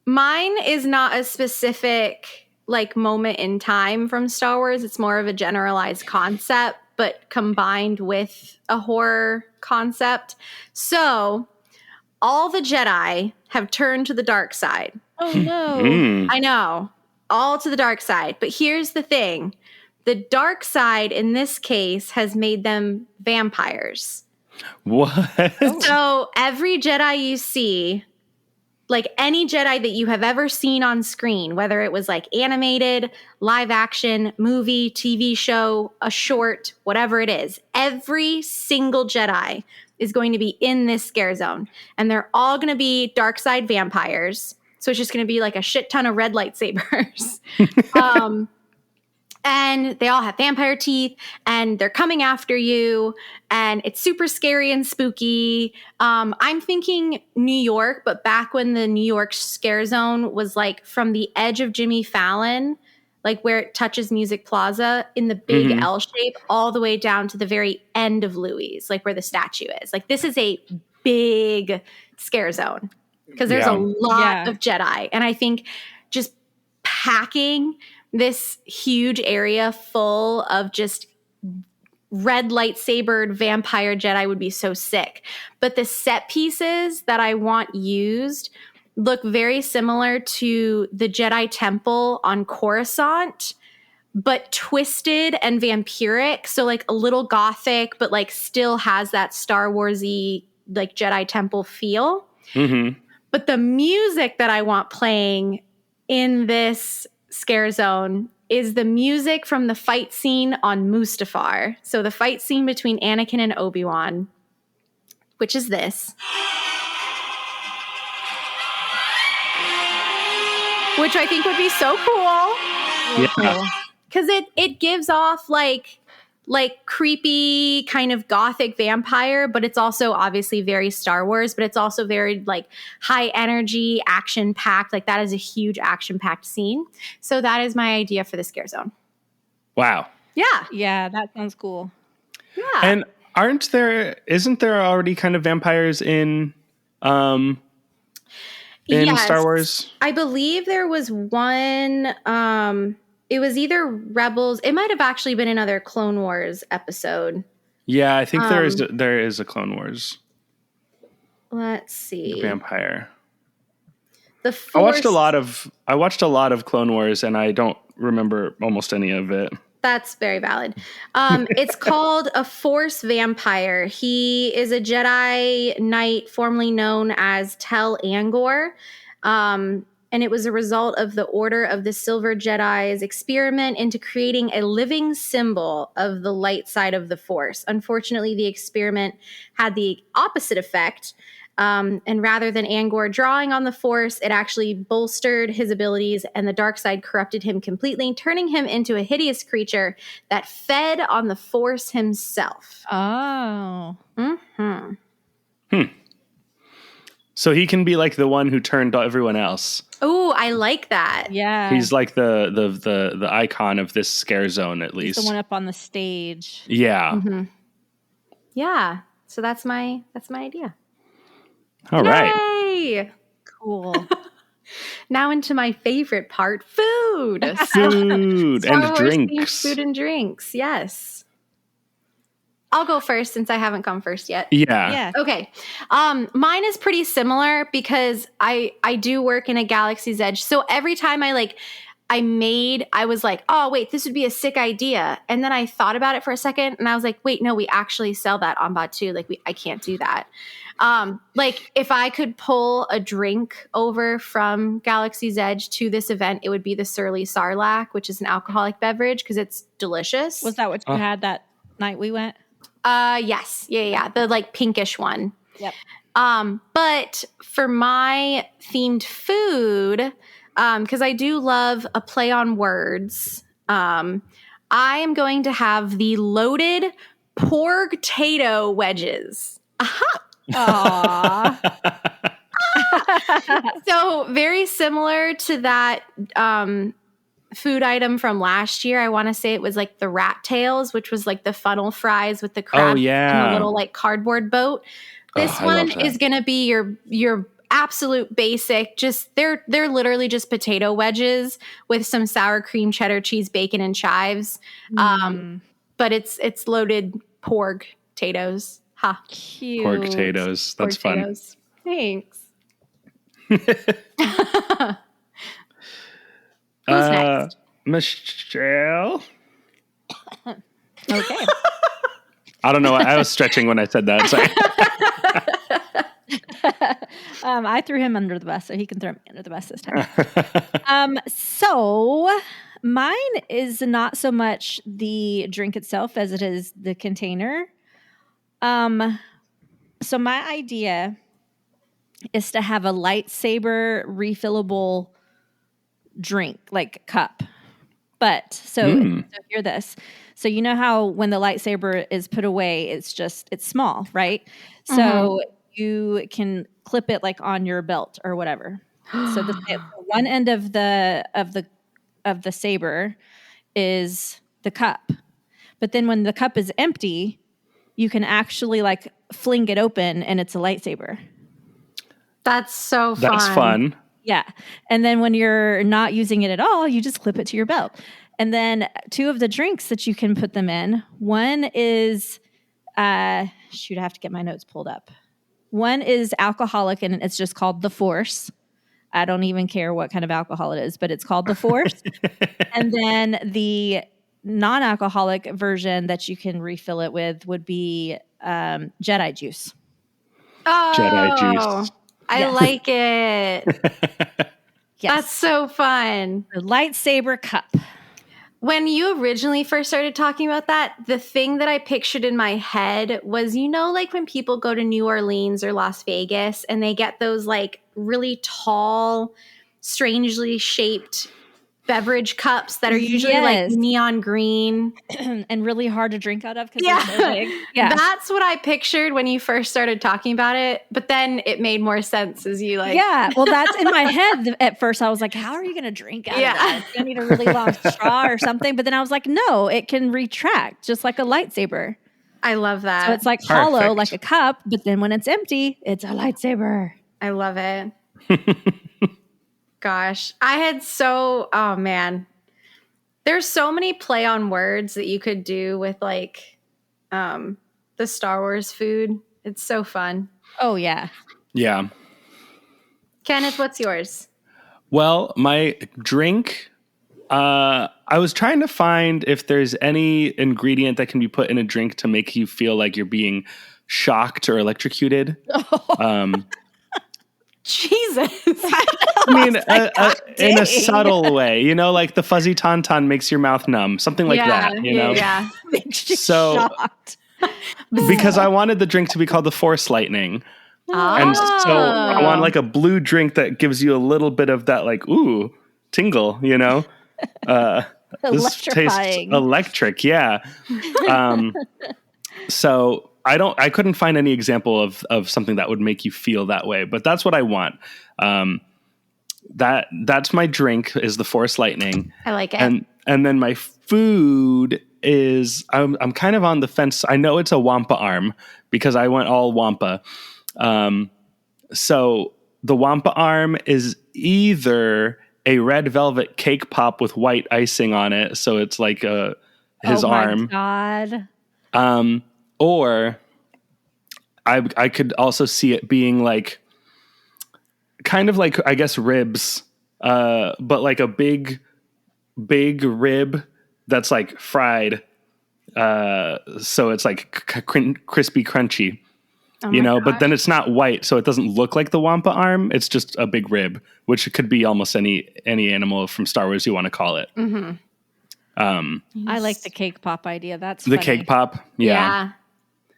Mine is not a specific like moment in time from Star Wars. It's more of a generalized concept, but combined with a horror concept. So all the Jedi have turned to the dark side. Oh no. I know. All to the dark side. But here's the thing. The dark side in this case has made them vampires. What? So every Jedi you see, like any Jedi that you have ever seen on screen, whether it was like animated, live action, movie, TV show, a short, whatever it is, every single Jedi is going to be in this scare zone. And they're all going to be dark side vampires. So it's just going to be like a shit ton of red lightsabers. And they all have vampire teeth and they're coming after you and it's super scary and spooky. I'm thinking New York, but back when the New York scare zone was like from the edge of Jimmy Fallon, like where it touches Music Plaza in the big L shape all the way down to the very end of Louis, like where the statue is. Like this is a big scare zone because there's a lot of Jedi. And I think just packing this huge area full of just red lightsabered vampire Jedi would be so sick. But the set pieces that I want used look very similar to the Jedi Temple on Coruscant, but twisted and vampiric. So like a little gothic, but like still has that Star Wars-y like Jedi Temple feel. But the music that I want playing in this scare zone is the music from the fight scene on Mustafar. So the fight scene between Anakin and Obi-Wan, which is this. Which I think would be so cool. Yeah. Because it gives off like creepy kind of gothic vampire, but it's also obviously very Star Wars, but it's also very like high energy, action packed. Like that is a huge action packed scene. So that is my idea for the scare zone. Wow. Yeah. Yeah, that sounds cool. Yeah. And isn't there already kind of vampires in Star Wars? I believe there was one, it was either Rebels. It might have actually been another Clone Wars episode. Yeah, I think there is a Clone Wars. Let's see. Vampire. The Force, I watched a lot of Clone Wars and I don't remember almost any of it. That's very valid. It's called a Force Vampire. He is a Jedi Knight formerly known as Tel Angor. And it was a result of the Order of the Silver Jedi's experiment into creating a living symbol of the light side of the Force. Unfortunately, the experiment had the opposite effect. And rather than Angor drawing on the Force, it actually bolstered his abilities, and the dark side corrupted him completely, turning him into a hideous creature that fed on the Force himself. Oh. Mm-hmm. So he can be like the one who turned everyone else. Oh, I like that. Yeah. He's like the icon of this scare zone, at least. He's the one up on the stage. Yeah. Mm-hmm. Yeah. So that's my idea. All right. Yay! Cool. Now into my favorite part, food. Food Star and Wars drinks. themed food and drinks. Yes. I'll go first since I haven't come first yet. Yeah. Yeah. Okay. Mine is pretty similar because I do work in a Galaxy's Edge. So every time I was like, oh, wait, this would be a sick idea. And then I thought about it for a second and I was like, wait, no, we actually sell that on Batu. Like I can't do that. Like if I could pull a drink over from Galaxy's Edge to this event, it would be the Surly Sarlacc, which is an alcoholic beverage because it's delicious. Was that what you had that night we went? Yes. Yeah. The like pinkish one. Yep. But for my themed food, because I do love a play on words, I am going to have the loaded porg-tato wedges. Aww. So very similar to that food item from last year. I want to say it was like the rat tails, which was like the funnel fries with the crab and the little like cardboard boat. This one is going to be your absolute basic. Just they're literally just potato wedges with some sour cream, cheddar cheese, bacon, and chives. But it's loaded porg potatoes. Ha! Cute. Pork potatoes. That's Porg fun. potatoes. Thanks. Who's next? Michelle? Okay. I don't know. I was stretching when I said that. Sorry. I threw him under the bus, so he can throw me under the bus this time. So mine is not so much the drink itself as it is the container. So my idea is to have a lightsaber refillable drink, like cup. But so hear this. So you know how when the lightsaber is put away, it's small, right? So you can clip it like on your belt or whatever. So the one end of the saber is the cup. But then when the cup is empty, you can actually like fling it open and it's a lightsaber. That's so fun. That's fun. Yeah. And then when you're not using it at all, you just clip it to your belt. And then two of the drinks that you can put them in, one is, I have to get my notes pulled up. One is alcoholic and it's just called the Force. I don't even care what kind of alcohol it is, but it's called the Force. And then the non-alcoholic version that you can refill it with would be Jedi juice. Oh, Jedi juice. I like it. Yes. That's so fun. The lightsaber cup. When you originally first started talking about that, the thing that I pictured in my head was, like when people go to New Orleans or Las Vegas and they get those like really tall, strangely shaped beverage cups that are usually like neon green and really hard to drink out of because they're so big. Yeah. That's what I pictured when you first started talking about it. But then it made more sense as you like. Yeah. Well, that's in my head at first. I was like, how are you going to drink out of that? You need a really long straw or something. But then I was like, no, it can retract just like a lightsaber. I love that. So it's like hollow, like a cup. But then when it's empty, it's a lightsaber. I love it. Gosh, oh man. There's so many play on words that you could do with like the Star Wars food. It's so fun. Oh, yeah. Yeah. Kenneth, what's yours? Well, my drink, I was trying to find if there's any ingredient that can be put in a drink to make you feel like you're being shocked or electrocuted. Jesus. I mean, in a subtle way, like the fuzzy tauntaun makes your mouth numb, something like that, Yeah. Makes you So, shocked. because I wanted the drink to be called the Force Lightning. And so I want like a blue drink that gives you a little bit of that like, ooh, tingle, you know? This tastes Electrifying. electric. Yeah. So I couldn't find any example of something that would make you feel that way, but that's what I want. That's my drink is the Force Lightning. I like it. And then my food is I'm kind of on the fence. I know it's a Wampa arm because I went all Wampa. So the Wampa arm is either a red velvet cake pop with white icing on it, so it's like his arm. Oh my God. Or I could also see it being like kind of like I guess ribs, but like a big rib that's like fried, so it's like crispy, crunchy. You know, but then it's not white, so it doesn't look like the Wampa arm. It's just a big rib, which could be almost any animal from Star Wars you want to call it. Mm-hmm. I like the cake pop idea. That's the funny. cake pop. Yeah.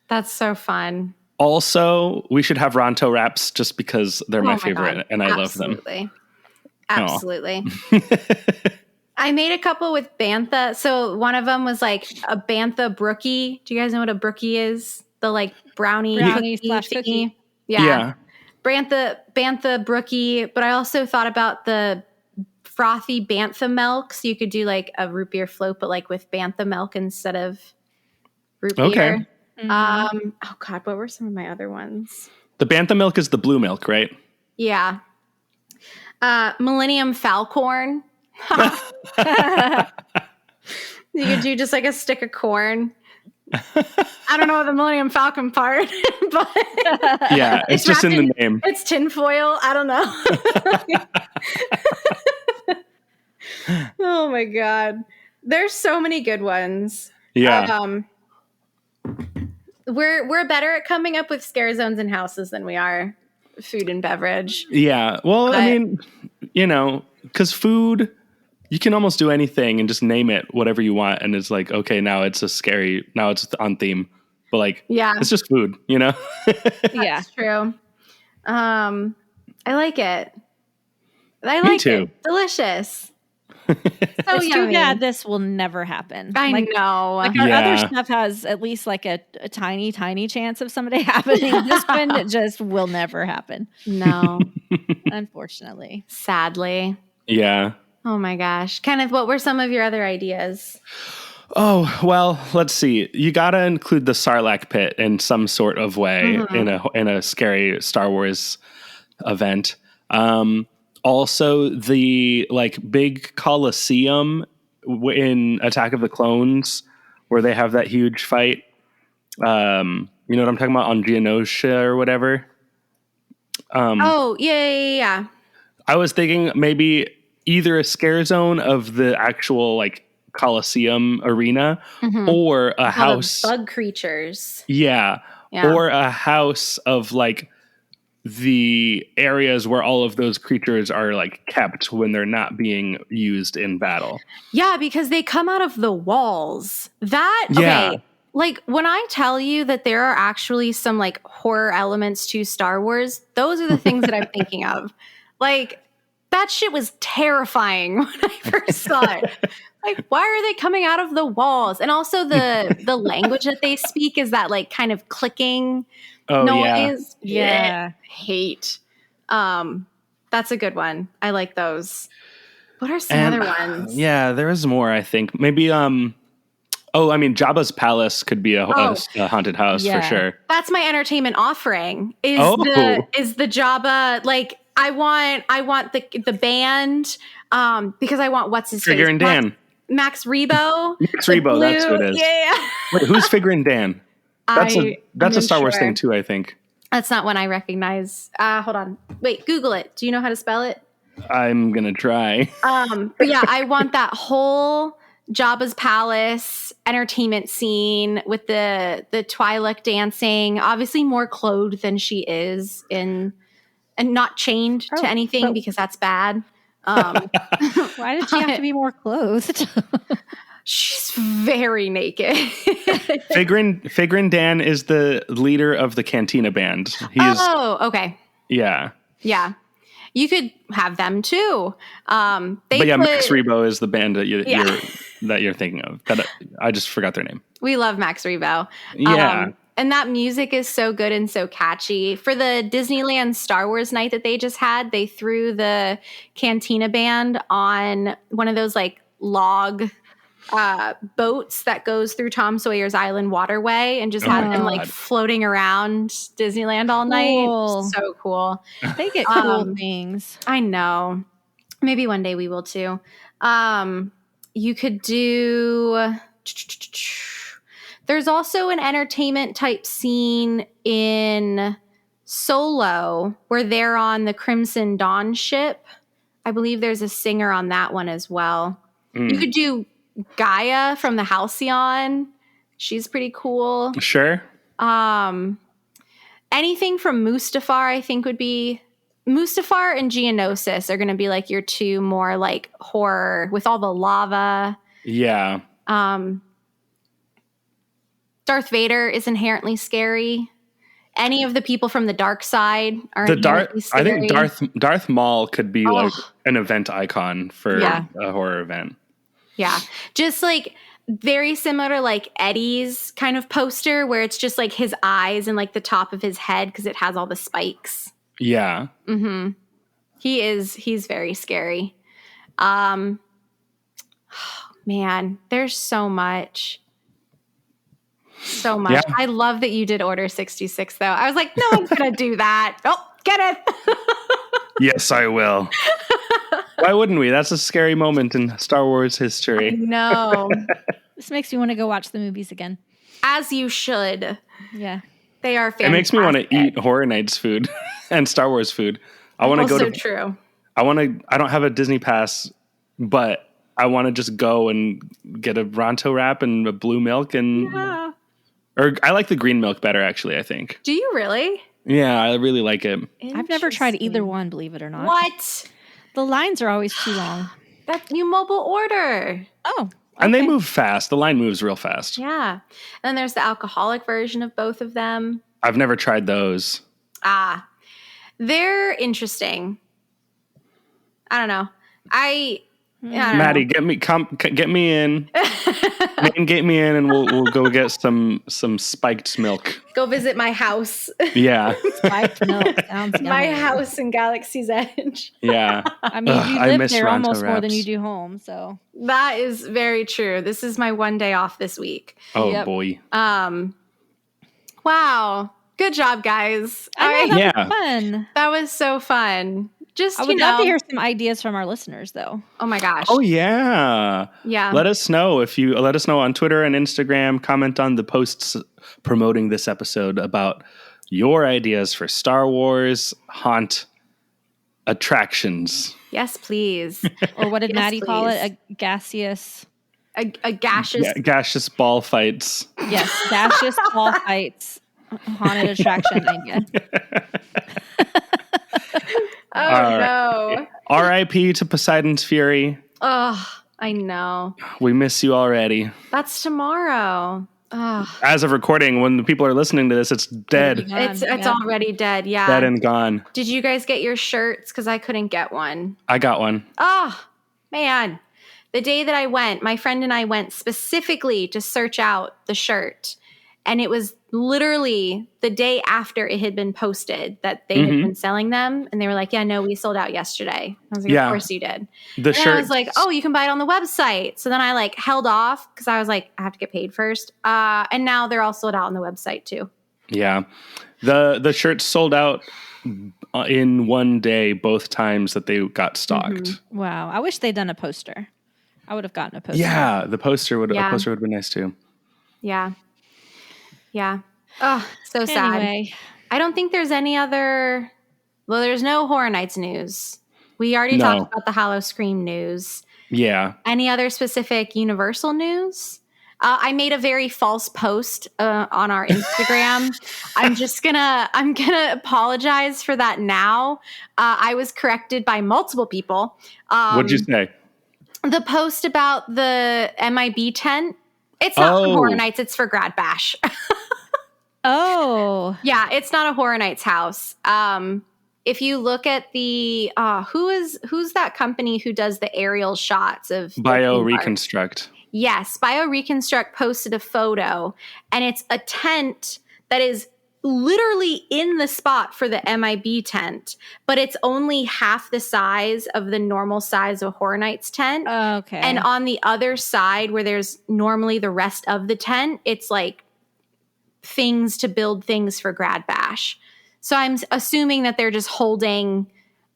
That's so fun. Also, we should have Ronto wraps just because they're my favorite, God. and I love them. Absolutely. I made a couple with Bantha. So one of them was like a Bantha brookie. Do you guys know what a brookie is? The like brownie slash cookie. Yeah. Bantha brookie. But I also thought about the frothy Bantha milk. So you could do like a root beer float, but like with Bantha milk instead of root beer. Okay. Oh God, what were some of my other ones? The Bantha milk is the blue milk, right? Yeah. Millennium Falcorn. You could do just like a stick of corn. I don't know the Millennium Falcon part, but yeah, it's just in the name. It's tinfoil. I don't know. Oh my God. There's so many good ones. Yeah. We're better at coming up with scare zones in houses than we are food and beverage. Yeah. Well, I mean, you know, because food, you can almost do anything and just name it whatever you want. And it's like, okay, now it's on theme. But like, it's just food, you know? Yeah. That's true. I like it. Me too. It. Delicious. So too bad this will never happen. I know. Like our other stuff has at least like a tiny, tiny chance of someday happening. This one just will never happen. No. Unfortunately. Sadly. Yeah. Oh my gosh. Kenneth, what were some of your other ideas? Oh, well, let's see. You got to include the Sarlacc pit in some sort of way in a scary Star Wars event. Also, the like big Coliseum in Attack of the Clones, where they have that huge fight. You know what I'm talking about, on Geonosia or whatever. Yeah. I was thinking maybe either a scare zone of the actual like Coliseum arena, or a house bug creatures. Yeah, or a house of like the areas where all of those creatures are like kept when they're not being used in battle. Yeah, because they come out of the walls. Okay, like when I tell you that there are actually some like horror elements to Star Wars, those are the things that I'm thinking of. Like that shit was terrifying when I first saw it. Like, why are they coming out of the walls? And also the language that they speak is that like kind of clicking noise. Yeah. Hate. That's a good one. I like those. What are some other ones? Yeah, there is more, I think. Maybe Jabba's palace could be a haunted house for sure. That's my entertainment offering. Is the Jabba, like I want the band because I want what's his Figure face? and Dan. Max Rebo. Max Rebo, that's who it is. Yeah. Wait, who's Figure and Dan? That's a Star Wars thing too, I think. That's not one I recognize. Hold on. Wait, Google it. Do you know how to spell it? I'm going to try. But yeah, I want that whole Jabba's palace entertainment scene with the Twi'lek dancing, obviously more clothed than she is and not chained to anything because that's bad. Why did she have to be more clothed? She's very naked. Figrin Dan is the leader of the Cantina band. Oh, okay. Yeah. Yeah. You could have them too. Max Rebo is the band that you're thinking of. That I just forgot their name. We love Max Rebo. Yeah. And that music is so good and so catchy. For the Disneyland Star Wars night that they just had, they threw the Cantina band on one of those like log boats that goes through Tom Sawyer's Island waterway and just had them like floating around Disneyland all night. So cool. They get cool things. I know. Maybe one day we will too. You could do... There's also an entertainment type scene in Solo where they're on the Crimson Dawn ship. I believe there's a singer on that one as well. You could do Gaia from the Halcyon. She's pretty cool. Sure. Anything from Mustafar, I think would be... Mustafar and Geonosis are going to be like your two more like horror with all the lava. Yeah. Darth Vader is inherently scary. Any of the people from the dark side are inherently scary. I think Darth Maul could be like an event icon for a horror event. Yeah. Just like very similar to like Eddie's kind of poster where it's just like his eyes and like the top of his head because it has all the spikes. Yeah. Mm-hmm. He's very scary. Man, there's so much. So much. Yeah. I love that you did Order 66 though. I was like, no one's gonna do that. Oh, get it. Yes, I will. Why wouldn't we? That's a scary moment in Star Wars history. No. This makes me want to go watch the movies again. As you should. Yeah. They are fantastic. It makes me want to eat Horror Nights food and Star Wars food. I want to go to... true. I don't have a Disney pass, but I want to just go and get a Ronto wrap and a blue milk and... Yeah. Or I like the green milk better, actually, I think. Do you really? Yeah, I really like it. I've never tried either one, believe it or not. What? The lines are always too long. That's you mobile order. Oh. Okay. And they move fast. The line moves real fast. Yeah. And then there's the alcoholic version of both of them. I've never tried those. They're interesting. I don't know. Maddie, get me in. Get me in, and we'll go get some spiked milk. Go visit my house. Yeah, spiked milk sounds yummy. My house in Galaxy's Edge. Yeah, I mean, you live there almost more than you do home, so that is very true. This is my one day off this week. Oh boy. Wow. Good job, guys. That was fun. That was so fun. I would love to hear some ideas from our listeners, though. Oh my gosh. Oh yeah. Yeah. Let us know let us know on Twitter and Instagram. Comment on the posts promoting this episode about your ideas for Star Wars haunt attractions. Yes, please. Or what did Maddie call it? A gaseous. A gaseous. Gaseous ball fights. Yes, gaseous ball fights. Haunted attraction idea. No. R.I.P. to Poseidon's Fury. Oh, I know. We miss you already. That's tomorrow. Oh. As of recording, when the people are listening to this, it's dead. It's already dead, yeah. Dead and gone. Did you guys get your shirts? Because I couldn't get one. I got one. Oh, man. The day that I went, my friend and I went specifically to search out the shirt. And it was literally the day after it had been posted that they had been selling them. And they were like, yeah, no, we sold out yesterday. I was like, of course you did. The shirt. I was like, oh, you can buy it on the website. So then I like held off because I was like, I have to get paid first. And now they're all sold out on the website too. Yeah. The shirts sold out in one day, both times that they got stocked. Wow. I wish they'd done a poster. I would have gotten a poster. Yeah. The poster would have been nice too. Yeah. Yeah. Oh, so sad. Anyway. I don't think there's any other... Well, there's no Horror Nights news. We already talked about the Hollow Scream news. Yeah. Any other specific Universal news? I made a very false post on our Instagram. I'm gonna apologize for that now. I was corrected by multiple people. What'd you say? the post about the MIB tent, it's not for Horror Nights, it's for Grad Bash. Oh. Yeah, it's not a Horror Nights house. If you look at the who's that company who does the aerial shots of BioReconstruct? Yes, BioReconstruct posted a photo, and it's a tent that is literally in the spot for the MIB tent, but it's only half the size of the normal size of Horror Nights tent. Okay. And on the other side, where there's normally the rest of the tent, it's like things to build things for Grad Bash. So I'm assuming that they're just holding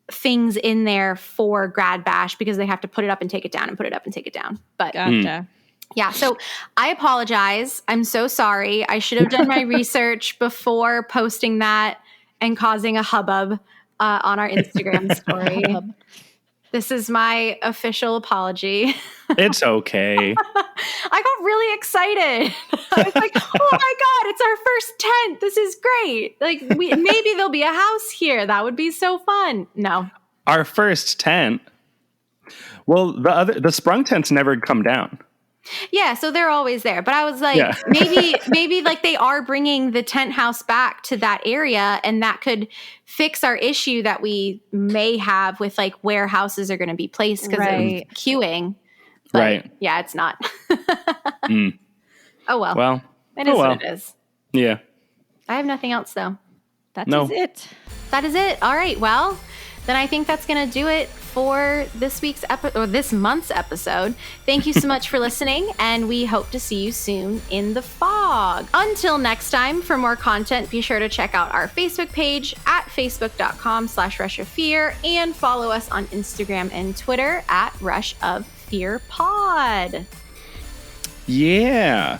things in there for Grad Bash because they have to put it up and take it down and put it up and take it down. But Gotcha. yeah, so I apologize. I'm so sorry. I should have done my research before posting that and causing a hubbub on our Instagram story. This is my official apology. It's okay. I got really excited. I was like, oh my God, it's our first tent. This is great. Like, maybe there'll be a house here. That would be so fun. No. Our first tent. Well, the sprung tents never come down. Yeah, so they're always there. But I was like, maybe like they are bringing the tent house back to that area, and that could fix our issue that we may have with like where houses are going to be placed because of queuing. But right. Yeah, it's not. Oh, well. Well, it is what it is. Yeah. I have nothing else, though. That is it. That is it. All right. Well, then I think that's going to do it for this week's episode or this month's episode. Thank you so much for listening, and we hope to see you soon in the fog. Until next time, for more content, be sure to check out our Facebook page at facebook.com/rushoffear and follow us on Instagram and Twitter at RushOfFearPod. Yeah.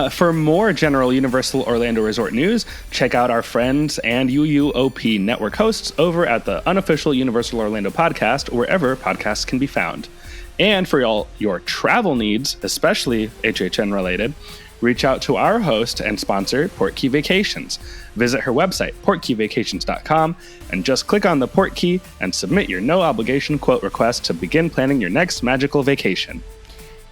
For more general Universal Orlando Resort news, check out our friends and UUOP network hosts over at the unofficial Universal Orlando podcast, wherever podcasts can be found. And for all your travel needs, especially HHN related, reach out to our host and sponsor, Portkey Vacations. Visit her website, portkeyvacations.com, and just click on the Portkey and submit your no-obligation quote request to begin planning your next magical vacation.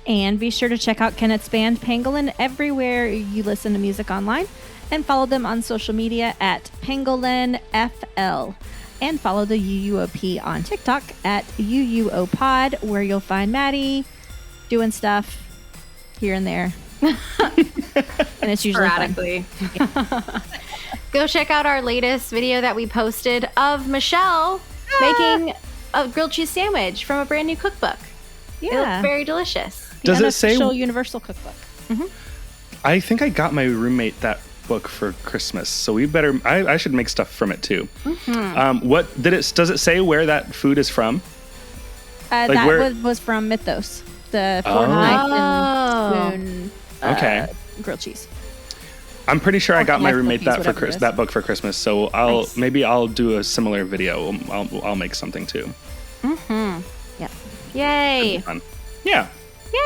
And be sure to check out Kenneth's band Pangolin everywhere you listen to music online, and follow them on social media at PangolinFL. And follow the UUOP on TikTok at UUOPod, where you'll find Maddie doing stuff here and there. And it's usually sporadically. Go check out our latest video that we posted of Michelle making a grilled cheese sandwich from a brand new cookbook. Yeah. It looks very delicious. Does it say Universal Cookbook? Mm-hmm. I think I got my roommate that book for Christmas, so we better. I should make stuff from it too. Mm-hmm. What did it? Does it say where that food is from? That was from Mythos, the fork, knife, and spoon. Grilled cheese. I'm pretty sure I got my roommate cookies, that book for Christmas, so maybe I'll do a similar video. I'll make something too. Mm-hmm. Yeah. Yay! Fun. Yeah.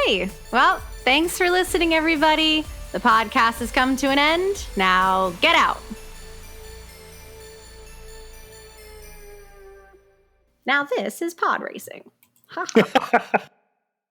Yay! Well, thanks for listening, everybody. The podcast has come to an end. Now get out. Now this is pod racing. Ha ha.